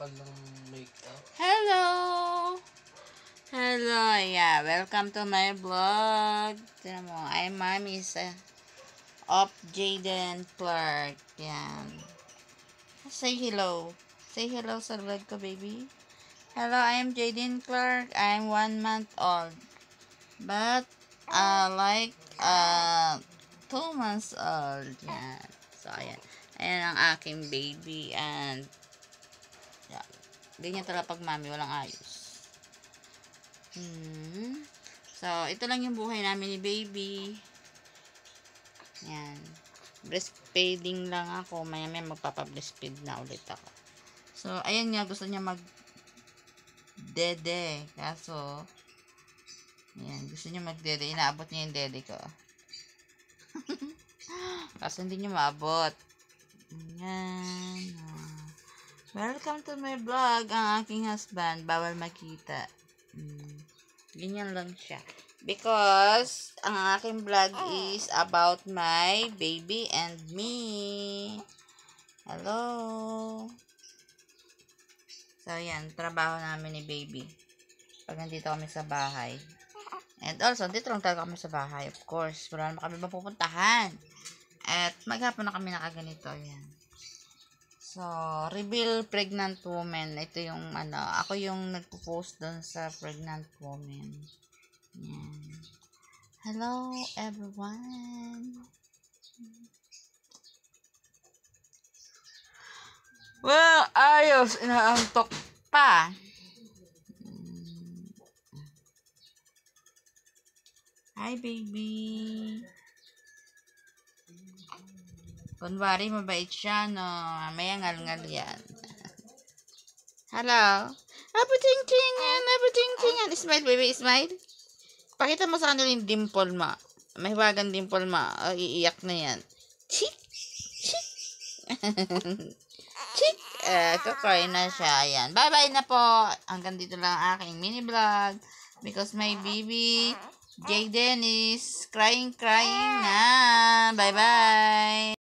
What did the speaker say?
kapal ng makeup. Hello! Hello, yeah, welcome to my vlog. Tignan mo, I'm Mommy's of Jaden Clark. Yan. Say hello. Say hello sa vlog ko, baby. Hello, I'm Jaden Clark. I'm 1 month old. But, like, 2 months old. Yan. So, ayan. Ayan ang aking baby. And, yan. Ganyan talaga pag mami, walang ayos. So, ito lang yung buhay namin ni baby. Yan. Breastfeeding lang ako. Maya-maya magpapa-breastfeed na ulit ako. So, ayan nga. Gusto niya mag-dede. Kaso, ayan. Gusto niya mag-dede. Inaabot niya yung dede ko. Kaso hindi niya maabot. Ayan. Welcome to my vlog. Ang aking husband. Bawal makita. Ganyan lang siya. Because, ang aking vlog is about my baby and me. Hello. So, yan. Trabaho namin ni baby. Pag nandito kami sa bahay. And also, dito lang talaga kami sa bahay. Of course, wala naman kami mapupuntahan. At maghapon na kami nakaganito. Yan. So, reveal pregnant woman. Ito yung, ako yung nagpo-post doon sa pregnant woman. Yan. Hello, everyone. Well, ayos. Inaantok pa. Hi, baby. Kunwari, mabait siya, no? Mamaya ngal-ngal yan. Hello? Abuting-tingan, abuting-tingan. Smile, baby, smile. Pakita mo sa kanila yung dimple mo. May hiwagang dimple mo. O, iiyak na yan. Chik! Chik! Chik! Kukoy na siya. Ayan. Bye-bye na po. Hanggang dito lang ang aking mini vlog. Because my baby, Jaden, is crying na. Bye-bye.